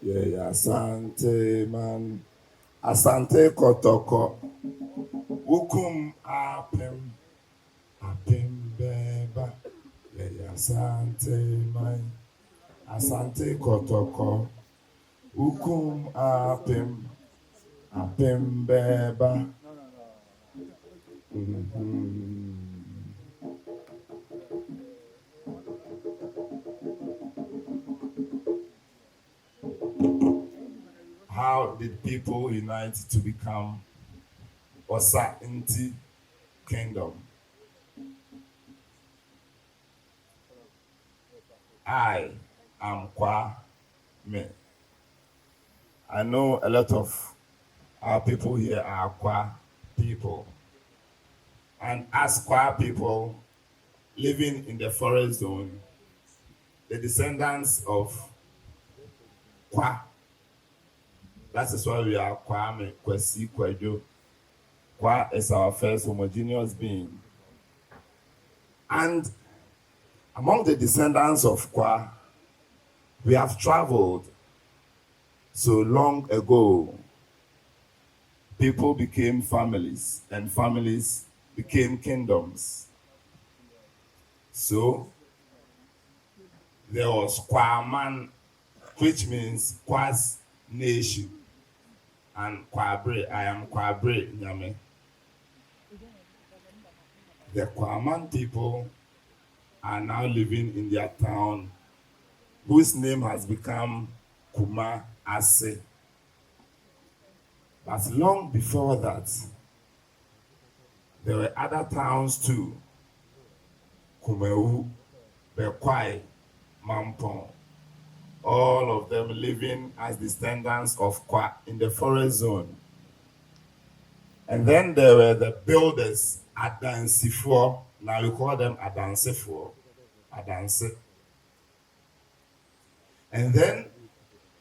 Yeah, Asante, man. Asante kotoko. Ukum apim beba. Yeah, Asante, man. Asante kotoko. Ukum apim beba. How did people unite to become Asante Kingdom? I am Kwame. I know a lot of our people here are Kwa people. And as Kwa people living in the forest zone, the descendants of Kwa, that is why we are Kwame, Kwesi, Kwejo. Kwa is our first homogeneous being. And among the descendants of Kwa, we have traveled so long ago. People became families, and families became kingdoms. So there was Kwaman, which means Kwa's nation, and Kwabre, I am Kwabre Nyame. The Kwaman people are now living in their town, whose name has become Kumasi. But long before that, there were other towns too. Kumewu, Bekwai, Mampong, all of them living as descendants of Kwa in the forest zone. And then there were the builders, Adansifo, now we call them Adansifo, Adanse. And then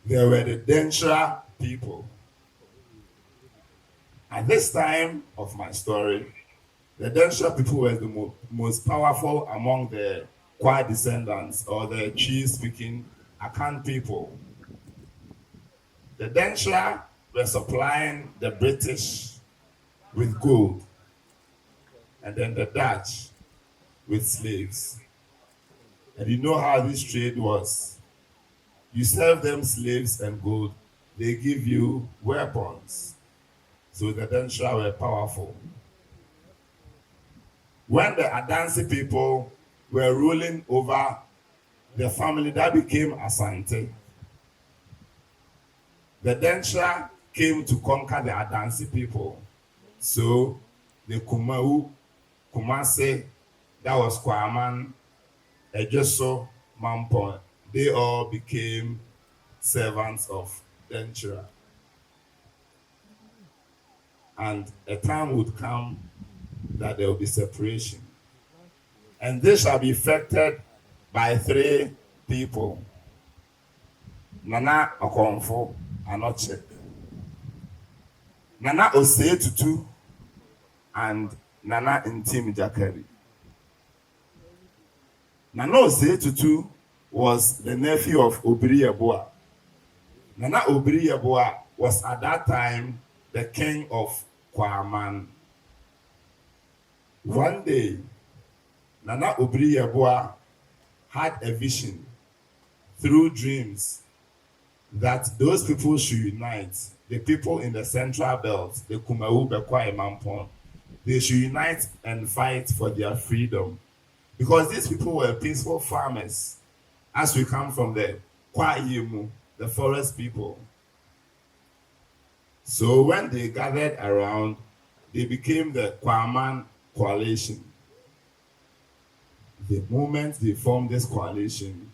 there were the Denkyiras people. At this time of my story, the Denkyiras people were the most powerful among the Kwa descendants or the Chi-speaking Akan people. The Denkyiras were supplying the British with gold, and then the Dutch with slaves. And you know how this trade was. You serve them slaves and gold, they give you weapons. So the Denkyiras were powerful. When the Adansi people were ruling over the family that became Asante, the Denkyiras came to conquer the Adansi people. So the Kumasi, that was Kwaman, Ejoso, Mampon, they all became servants of Denkyiras. And a time would come that there will be separation. And this shall be effected by three people: Nana Okomfo, Anokye, Nana Osei Tutu, and Nana Ntim Gyakari. Nana Osei Tutu was the nephew of Obiri Yeboah. Nana Obiri Yeboah was at that time the king of Kwaman. One day, Nana Obiri Yeboah had a vision through dreams that those people should unite. The people in the central belt, the Kumewu, Bekwai, Mampon, they should unite and fight for their freedom. Because these people were peaceful farmers, as we come from the Kwa Yemu, the forest people. So when they gathered around, they became the Kwaman coalition. The moment they formed this coalition,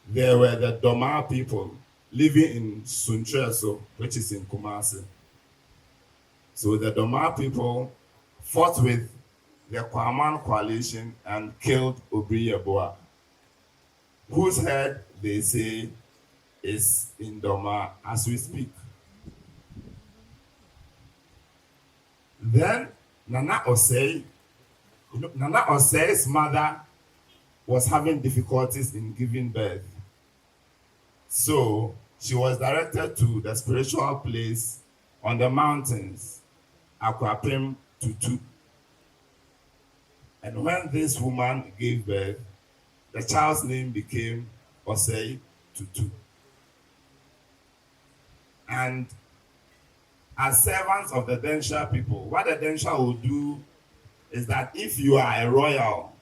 there were the Doma people living in Suntreso, which is in Kumasi. So the Doma people fought with the Kwaman coalition and killed Obiri Yeboah, whose head they say is in Doma as we speak. Then Nana Osei, Nana Osei's mother was having difficulties in giving birth. So she was directed to the spiritual place on the mountains, Akwapim Tutu. And when this woman gave birth, the child's name became Osei Tutu. And as servants of the Denkyiras people, what the Denkyiras will do is that if you are a royal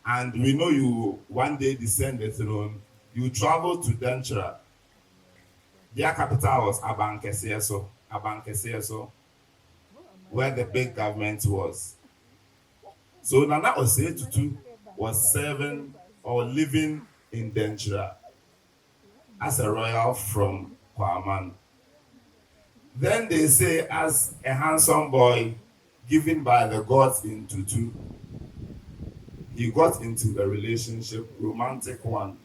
and we know you one day descend the throne, you travel to Denkyiras. Their capital was Abankesieso, where the big government was. So Nana Osei Tutu was serving or living in Denkyiras as a royal from Kwame. Then they say, as a handsome boy given by the gods in Tutu, he got into a relationship, romantic one,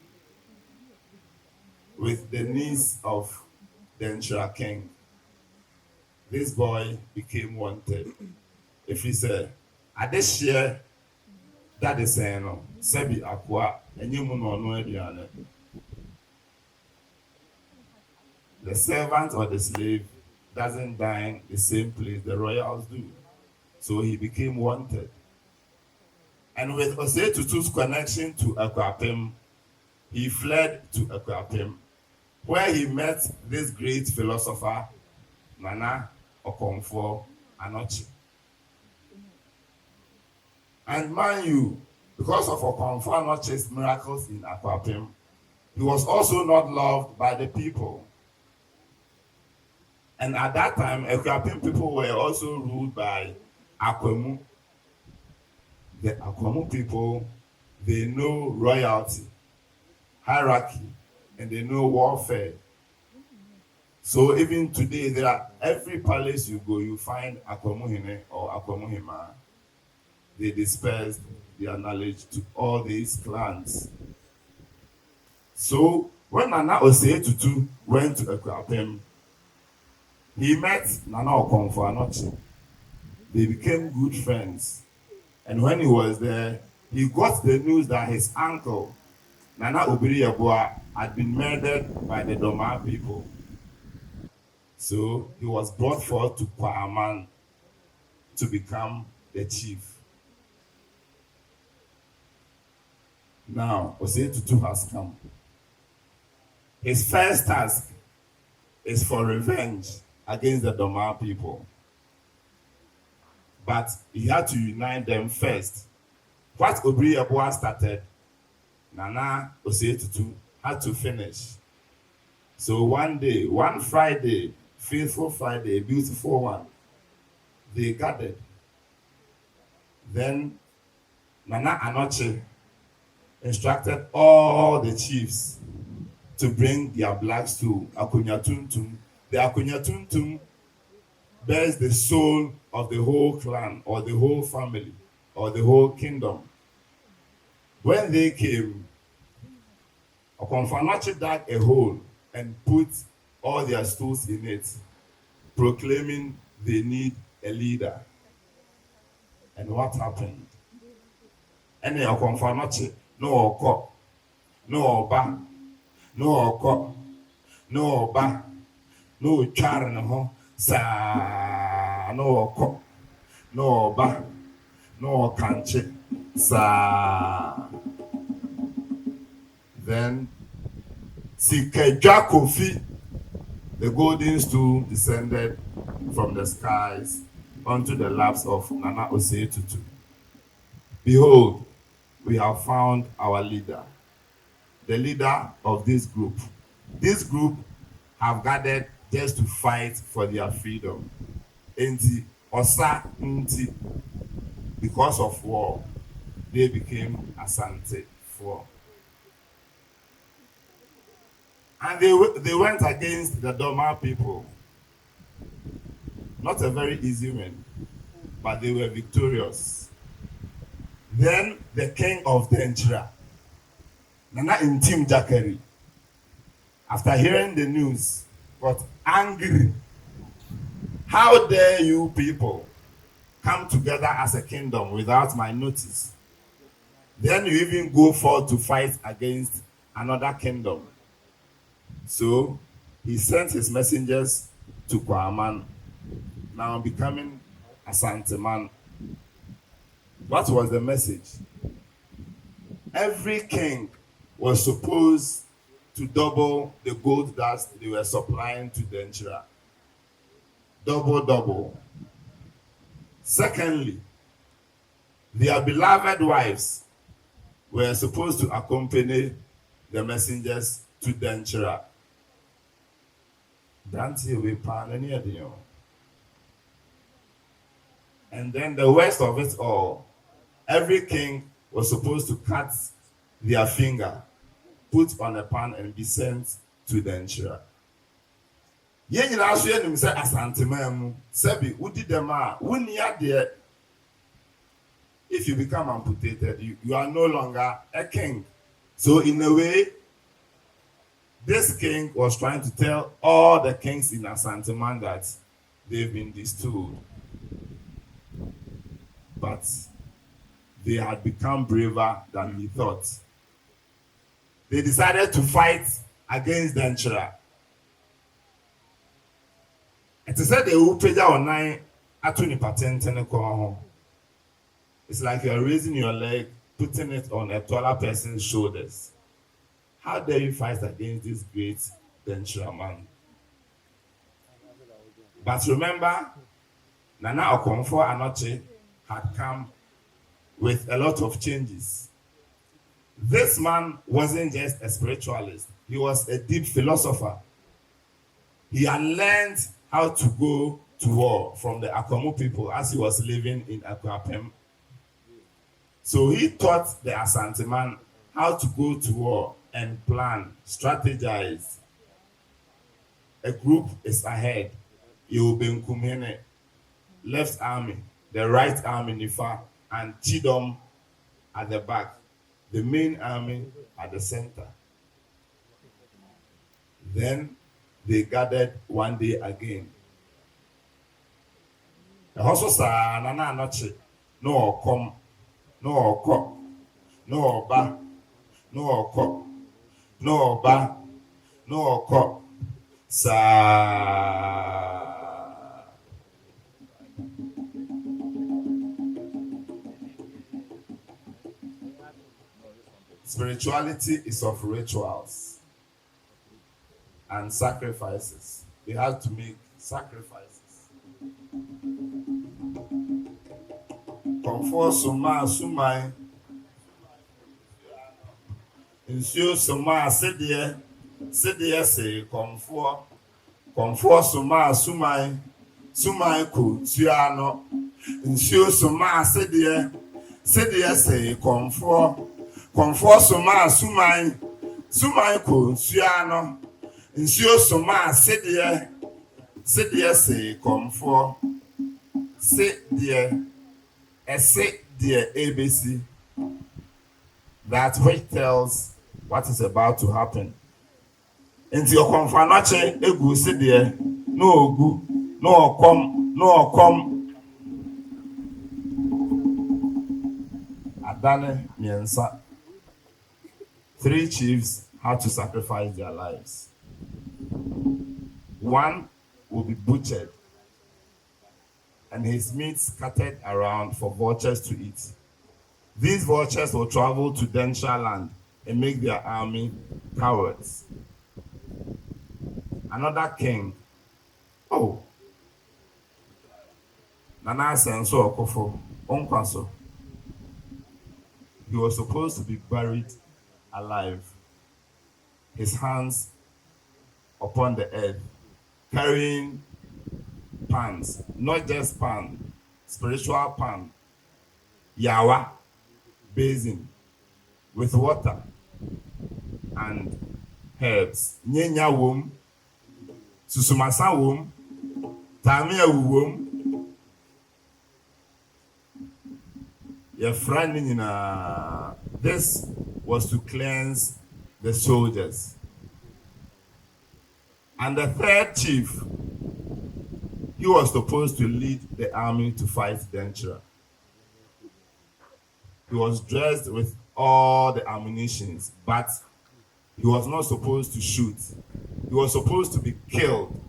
with the niece of Denkyiras king. This boy became wanted. If he said, at this year, that is saying, Sebi Akwa, and you know, the servant or the slave doesn't dine the same place the royals do. So he became wanted. And with Osei Tutu's connection to Akwapim, he fled to Akwapim, where he met this great philosopher, Nana Okomfo Anokye. And mind you, because of Okomfo Anokye's miracles in Akwapim, he was also not loved by the people. And at that time, Akwapim people were also ruled by Akwemu. The Akwemu people, they know royalty, hierarchy, and they know warfare. So even today, there are every palace you go, you find Akwamuhine or Akwamuhima. They dispersed their knowledge to all these clans. So when Nana Osei Tutu went to Akwapim, he met Nana Okomfo Anokye. They became good friends. And when he was there, he got the news that his uncle, Nana Obiri Yeboah, had been murdered by the Doma people. So he was brought forth to Kwame to become the chief. Now, Osei Tutu has come. His first task is for revenge against the Doma people. But he had to unite them first. What Obiri Yeboah started, Nana Osei Tutu had to finish. So one day, one Friday, faithful Friday, a beautiful one, they gathered. Then Nana Anokye instructed all the chiefs to bring their black stool, Akonya Tuntum. The Akonya Tuntum bears the soul of the whole clan or the whole family or the whole kingdom. When they came, Okomfo Anokye dug a hole and put all their stools in it, proclaiming they need a leader. And what happened? And Okomfo Anokye, no oko, no oba, no oko, no oba, no char no sa, no oko, no oba, no kanche sa. Then Sikeja Kofi, the golden stool, descended from the skies onto the laps of Nana Osei Tutu. Behold, we have found our leader, the leader of this group. This group have gathered just to fight for their freedom. Enti Osa Nti, because of war, they became Asante for. And they went against the Doma people. Not a very easy win, but they were victorious. Then the king of Denkyiras, Nana Ntim Gyakari, after hearing the news, got angry. How dare you people come together as a kingdom without my notice? Then you even go forth to fight against another kingdom. So he sent his messengers to Kwame, now becoming Asante man. What was the message? Every king was supposed to double the gold dust they were supplying to Denkyiras. Double. Secondly, their beloved wives were supposed to accompany the messengers to Denkyiras. And then the worst of it all, every king was supposed to cut their finger, put on a pan, and be sent to Denkyiras. Yen nyina so yenim se Asante man mu sebi wudi dem a wonni ade. If you become amputated, you are no longer a king. So in a way, this king was trying to tell all the kings in Asante man that they've been distilled. But they had become braver than he thought. They decided to fight against Denkyiras. It is said they will pay online at 20%. It's like you're raising your leg, putting it on a taller person's shoulders. How dare you fight against this great Denkyiras man? But remember, Nana Okomfo Anokye had come with a lot of changes. This man wasn't just a spiritualist, he was a deep philosopher. He had learned how to go to war from the Akomu people as he was living in Akwapem. So he taught the Asante man how to go to war and plan, strategize. A group is ahead. You will be in Kumene, left army, the right army Nifa, and Chidom at the back, the main army at the center. Then they gathered one day again. The also sa Nana Ntim no come, no come, no ba, no come, no ba, no come, sa. Spirituality is of rituals and sacrifices. They have to make sacrifices. Okomfo soma sumai nsuo soma sedie se Okomfo soma sumai ku tuano nsuo soma sedie se Okomfo soma sumai ku tuano nsuo soma sedie se Okomfo sedie Ese dear ABC, that which tells what is about to happen. Into your Okomfo egu si dear, no ogu, no come. Adane miensa. 3 chiefs had to sacrifice their lives. One will be butchered, and his meat scattered around for vultures to eat. These vultures will travel to Denkyiras land and make their army cowards. Another king, Nana Okomfo, he was supposed to be buried alive, his hands upon the earth, carrying pans, not just pan, spiritual pan, yawa, basin, with water and herbs. Nyenya wom, susumasa wom, tamia wom. Your friend, this was to cleanse the soldiers. And the third chief, he was supposed to lead the army to fight Denkyiras. He was dressed with all the ammunitions, but he was not supposed to shoot. He was supposed to be killed,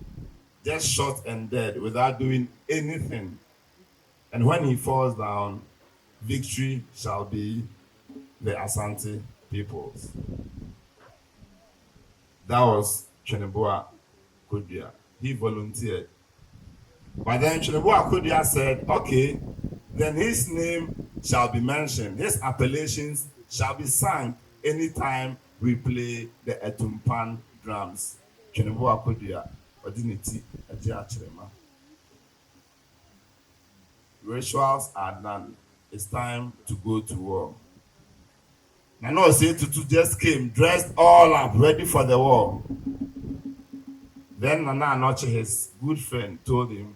just shot and dead without doing anything. And when he falls down, victory shall be the Asante peoples. That was Tweneboah Kodua. He volunteered. But then Tweneboah Kodua said, okay, then his name shall be mentioned. His appellations shall be sung anytime we play the Etumpan drums. Tweneboah Kodua, Odiniti, Ejiachirema. Rituals are done. It's time to go to war. Nana Osei Tutu just came, dressed all up, ready for the war. Then Nana Anokye, his good friend, told him,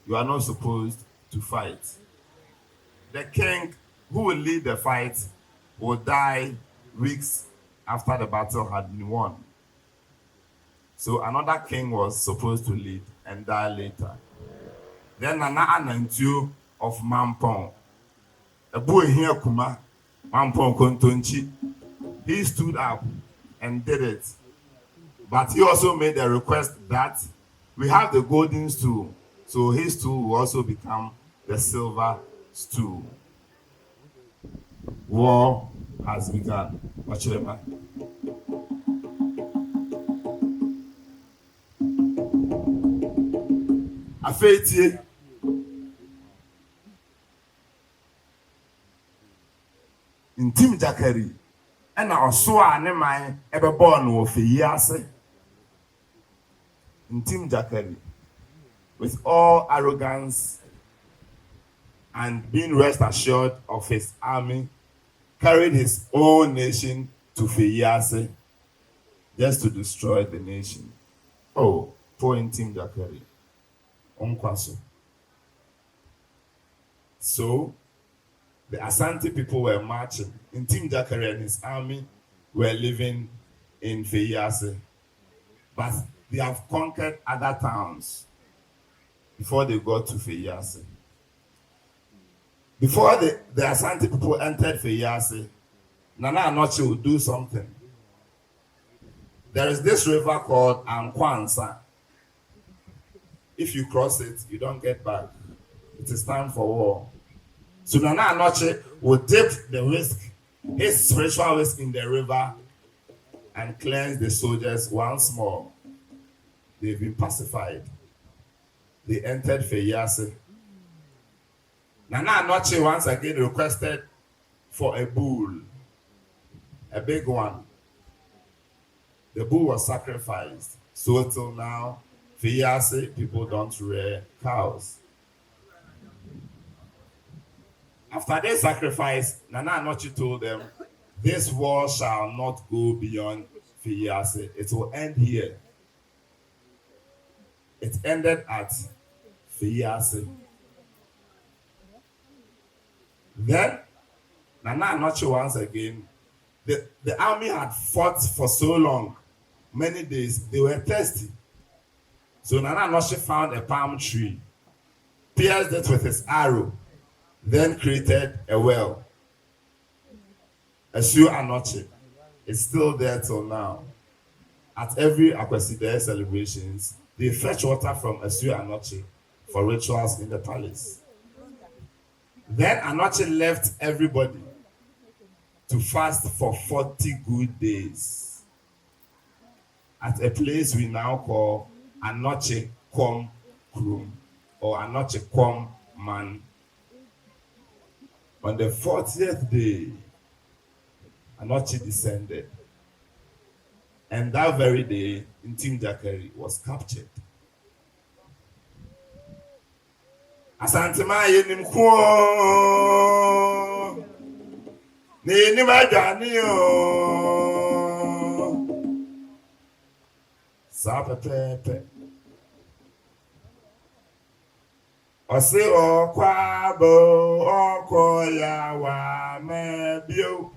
you are not supposed to fight. The king who will lead the fight will die weeks after the battle had been won. So another king was supposed to lead and die later. Then Nana Ntim of Mampong, a boy here Kuma, Mampong Kontonchi, he stood up and did it. But he also made a request that we have the golden stool, so his stool will also become the silver stool. War has begun. Wachirema. Afetie. Ntim Gyakari. And also ne man ebe born wo Feyiase. Ntim Gyakari, with all arrogance and being rest assured of his army, carried his own nation to Feyiase just to destroy the nation. Oh, poor Ntim Gyakari. Onkwaso. So, the Asante people were marching. Ntim Gyakari and his army were living in Feyiase. But they have conquered other towns before they got to Feyiase. Before the Asante people entered Feyiase, Nana Anokye would do something. There is this river called Ankwansa. If you cross it, you don't get back. It is time for war. So Nana Anokye will dip the whisk, his spiritual whisk in the river, and cleanse the soldiers once more. They've been pacified. They entered Feyiase. Nana Anokye once again requested for a bull, a big one. The bull was sacrificed. So till now, Feyiase people don't rear cows. After their sacrifice, Nana Anokye told them, this war shall not go beyond Feyiase. It will end here. It ended at Feyiase. Then, Nana Anokye once again, the army had fought for so long, many days, they were thirsty. So Nana Anokye found a palm tree, pierced it with his arrow, then created a well. Asio Anokye is still there till now. At every Akweside celebrations, they fetch water from Asio Anokye for rituals in the palace. Then Anokye left everybody to fast for 40 good days at a place we now call Anokye Kom Krum or Anokye Kom Man. On the 40th day, Anokye descended. And that very day, Ntim Gyakari was captured. Asante ma yenim ko ni ni ma dwane o sa pepe Osei okwabo okoya wa mebio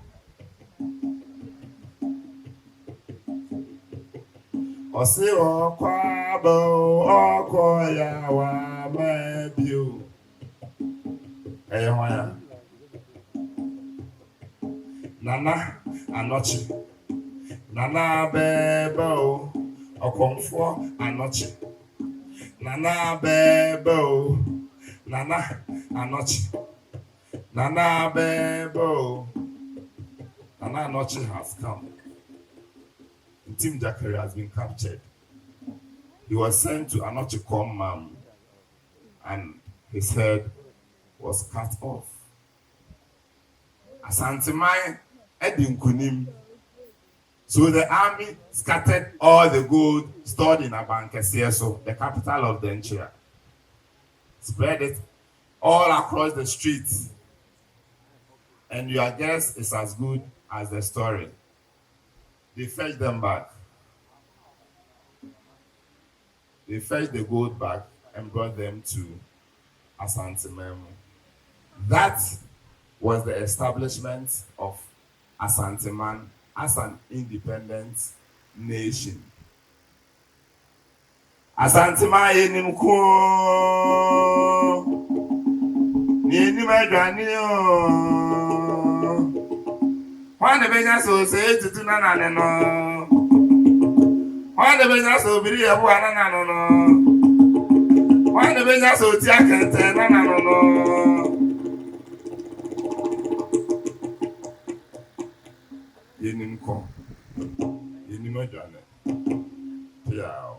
Osei okwabo okoya wa mebio Eyoya Nana Anokye Nana bebo Okomfo Anokye. Nana Bebo. Nana Anokye. Nana Bebo. Nana Anokye has come. Ntim Gyakari has been captured. He was sent to Anokye Command and his head was cut off. Asante man Edin Kunim. So the army scattered all the gold stored in Abankesieso, the capital of Denkyiras. Spread it all across the streets. And your guess is as good as the story. They fetched them back. They fetched the gold back and brought them to Asante Memo. That was the establishment of Asante Man as an independent nation. Asante Man yenim ko yenim adwane o wan benya so Osei Tutu Nana no wan benya so Obiri Yeboah Nana no wan benya so Asante Nana no yenim ko yenim adwane yeah.